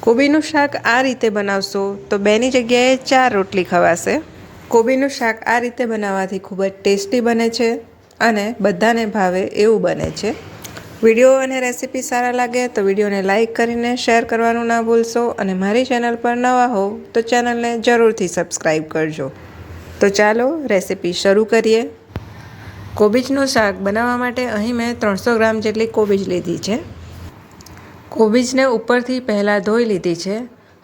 કોબીનું શાક આ રીતે બનાવશો તો 2ની જગ્યાએ 4 રોટલી ખવાશે। કોબીનું શાક આ રીતે બનાવવાથી ખૂબ જ ટેસ્ટી બને છે અને બધાને ભાવે એવું બને છે। વિડીયો અને રેસીપી સારા લાગે તો વિડીયોને લાઇક કરીને શેર કરવાનું ના ભૂલશો અને મારી ચેનલ પર નવા હો તો ચેનલને જરૂરથી સબસ્ક્રાઈબ કરજો। તો ચાલો રેસીપી શરૂ કરીએ। કોબીજનું શાક બનાવવા માટે અહીં મેં 300 ગ્રામ જેટલી કોબીજ લીધી છે। કોબીજને ઉપરથી પહેલાં ધોઈ લીધી છે।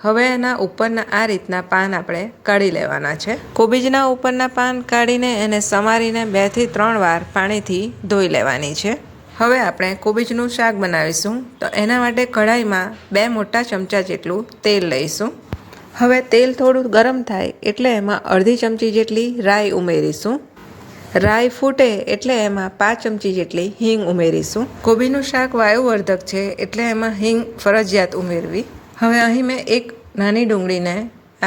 હવે એના ઉપરના આ રીતના પાન આપણે કાઢી લેવાના છે। કોબીજના ઉપરના પાન કાઢીને એને સમારીને 2 થી 3 વાર પાણીથી ધોઈ લેવાની છે। હવે આપણે કોબીજનું શાક બનાવીશું તો એના માટે કઢાઈમાં 2 મોટા ચમચા જેટલું તેલ લઈશું। હવે તેલ થોડું ગરમ થાય એટલે એમાં અડધી ચમચી જેટલી રાઈ ઉમેરીશું। રાઈ ફૂટે એટલે એમાં 5 ચમચી જેટલી હિંગ ઉમેરીશું। કોબીનું શાક વાયુવર્ધક છે એટલે એમાં હિંગ ફરજિયાત ઉમેરવી। હવે અહીં મેં એક નાની ડુંગળીને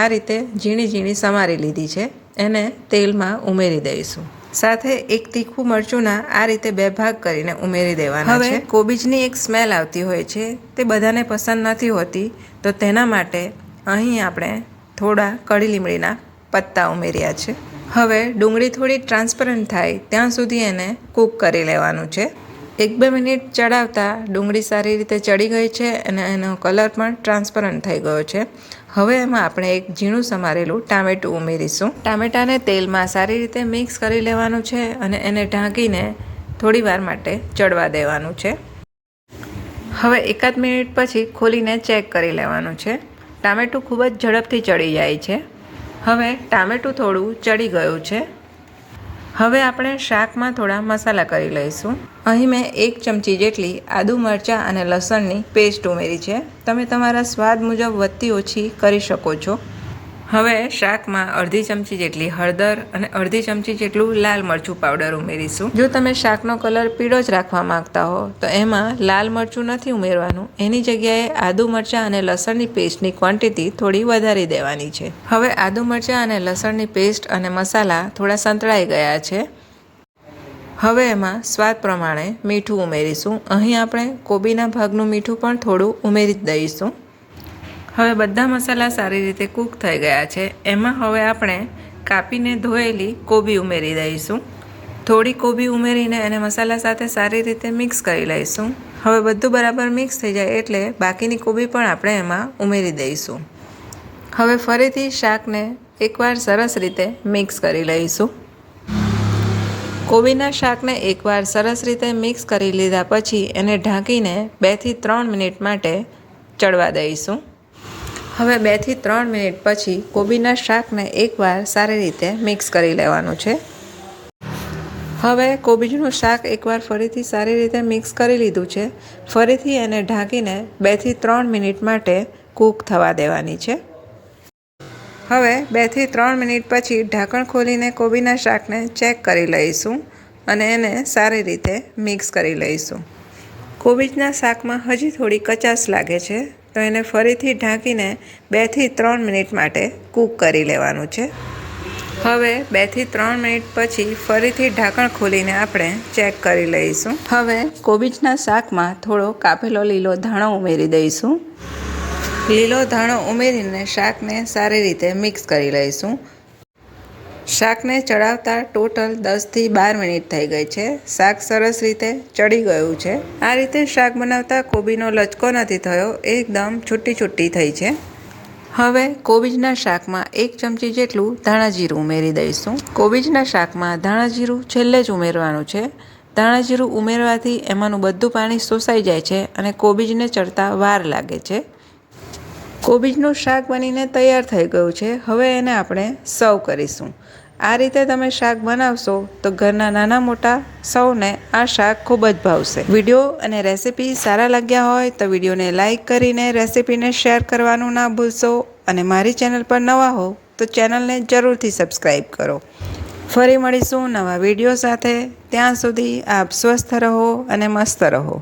આ રીતે ઝીણી ઝીણી સમારી લીધી છે, એને તેલમાં ઉમેરી દઈશું। સાથે એક તીખું મરચુંના આ રીતે 2 ભાગ કરીને ઉમેરી દેવાના છે। હવે કોબીજની એક સ્મેલ આવતી હોય છે, તે બધાને પસંદ નથી હોતી, તો તેના માટે અહીં આપણે થોડા કળી લીમડીના પત્તા ઉમેર્યા છે। હવે ડુંગળી થોડી ટ્રાન્સપરન્ટ થાય ત્યાં સુધી એને કૂક કરી લેવાનું છે। 1-2 મિનિટ ચડાવતા ડુંગળી સારી રીતે ચડી ગઈ છે અને એનો કલર પણ ટ્રાન્સપરન્ટ થઈ ગયો છે। હવે એમાં આપણે એક ઝીણું સમારેલું ટામેટું ઉમેરીશું। ટામેટાને તેલમાં સારી રીતે મિક્સ કરી લેવાનું છે અને એને ઢાંકીને થોડી વાર માટે ચડવા દેવાનું છે। હવે 1 મિનિટ પછી ખોલીને ચેક કરી લેવાનું છે। ટામેટું ખૂબ જ ઝડપથી ચડી જાય છે। હવે ટામેટું થોડું ચડી ગયું છે। હવે આપણે શાકમાં થોડા મસાલા કરી લઈશું। અહીં મેં 1 ચમચી જેટલી આદુ મરચાં અને લસણની પેસ્ટ ઉમેરી છે। તમે તમારા સ્વાદ મુજબ વધતી ઓછી કરી શકો છો। હવે શાકમાં અડધી ચમચી જેટલી હળદર અને અડધી ચમચી જેટલું લાલ મરચું પાવડર ઉમેરીશું। જો તમે શાકનો કલર પીળો જ રાખવા માંગતા હો તો એમાં લાલ મરચું નથી ઉમેરવાનું, એની જગ્યાએ આદુ મરચાં અને લસણની પેસ્ટની ક્વોન્ટિટી થોડી વધારી દેવાની છે। હવે આદુ મરચાં અને લસણની પેસ્ટ અને મસાલા થોડા સંતળાઈ ગયા છે। હવે એમાં સ્વાદ પ્રમાણે મીઠું ઉમેરીશું। અહીં આપણે કોબીના ભાગનું મીઠું પણ થોડું ઉમેરી જ દઈશું। હવે બધા મસાલા સારી રીતે કૂક થઈ ગયા છે। એમાં હવે આપણે કાપીને ધોયેલી કોબી ઉમેરી દઈશું। થોડી કોબી ઉમેરીને એને મસાલા સાથે સારી રીતે મિક્સ કરી લઈશું। હવે બધું બરાબર મિક્સ થઈ જાય એટલે બાકીની કોબી પણ આપણે એમાં ઉમેરી દઈશું। હવે ફરીથી શાકને એકવાર સરસ રીતે મિક્સ કરી લઈશું। કોબીના શાકને એકવાર સરસ રીતે મિક્સ કરી લીધા પછી એને ઢાંકીને 2 થી 3 મિનિટ માટે ચડવા દઈશું। હવે 2 થી 3 મિનિટ પછી કોબીના શાકને એકવાર સારી રીતે મિક્સ કરી લેવાનું છે। હવે કોબીજનું શાક એકવાર ફરીથી સારી રીતે મિક્સ કરી લીધું છે। ફરીથી એને ઢાંકીને 2 થી 3 મિનિટ માટે કૂક થવા દેવાની છે। હવે 2 થી 3 મિનિટ પછી ઢાંકણ ખોલીને કોબીના શાકને ચેક કરી લઈશું અને એને સારી રીતે મિક્સ કરી લઈશું। કોબીજના શાકમાં હજી થોડી કચાશ લાગે છે તો એને ફરીથી ઢાંકીને 2 થી 3 મિનિટ માટે કૂક કરી લેવાનું છે। હવે 2 થી 3 મિનિટ પછી ફરીથી ઢાંકણ ખોલીને આપણે ચેક કરી લઈશું। હવે કોબીજના શાકમાં થોડો કાપેલો લીલો ધાણો ઉમેરી દઈશું। લીલો ધાણો ઉમેરીને શાકને સારી રીતે મિક્સ કરી લઈશું। શાકને ચડાવતા ટોટલ 10 થી 12 મિનિટ થઈ ગઈ છે। શાક સરસ રીતે ચડી ગયું છે। આ રીતે શાક બનાવતા કોબીનો લચકો નથી થયો, એકદમ છૂટી છૂટી થઈ છે। હવે કોબીજના શાકમાં 1 ચમચી જેટલું ધાણા જીરું ઉમેરી દઈશું। કોબીજના શાકમાં ધાણા જીરું છેલ્લે જ ઉમેરવાનું છે। ધાણા જીરું ઉમેરવાથી એમાંનું બધું પાણી શોષાઈ જાય છે અને કોબીજને ચડતા વાર લાગે છે। કોબીજનું શાક બનીને તૈયાર થઈ ગયું છે। હવે એને આપણે સર્વ કરીશું। આ રીતે તમે શાક બનાવશો તો ઘરના નાના મોટા સૌને આ શાક ખૂબ જ ભાવશે। વિડીયો અને રેસીપી સારા લાગ્યા હોય તો વિડીયોને લાઇક કરીને રેસીપીને શેર કરવાનું ના ભૂલશો અને મારી ચેનલ પર નવા હો તો ચેનલને જરૂરથી સબસ્ક્રાઈબ કરો। ફરી મળીશું નવા વિડીયો સાથે। ત્યાં સુધી આપ સ્વસ્થ રહો અને મસ્ત રહો।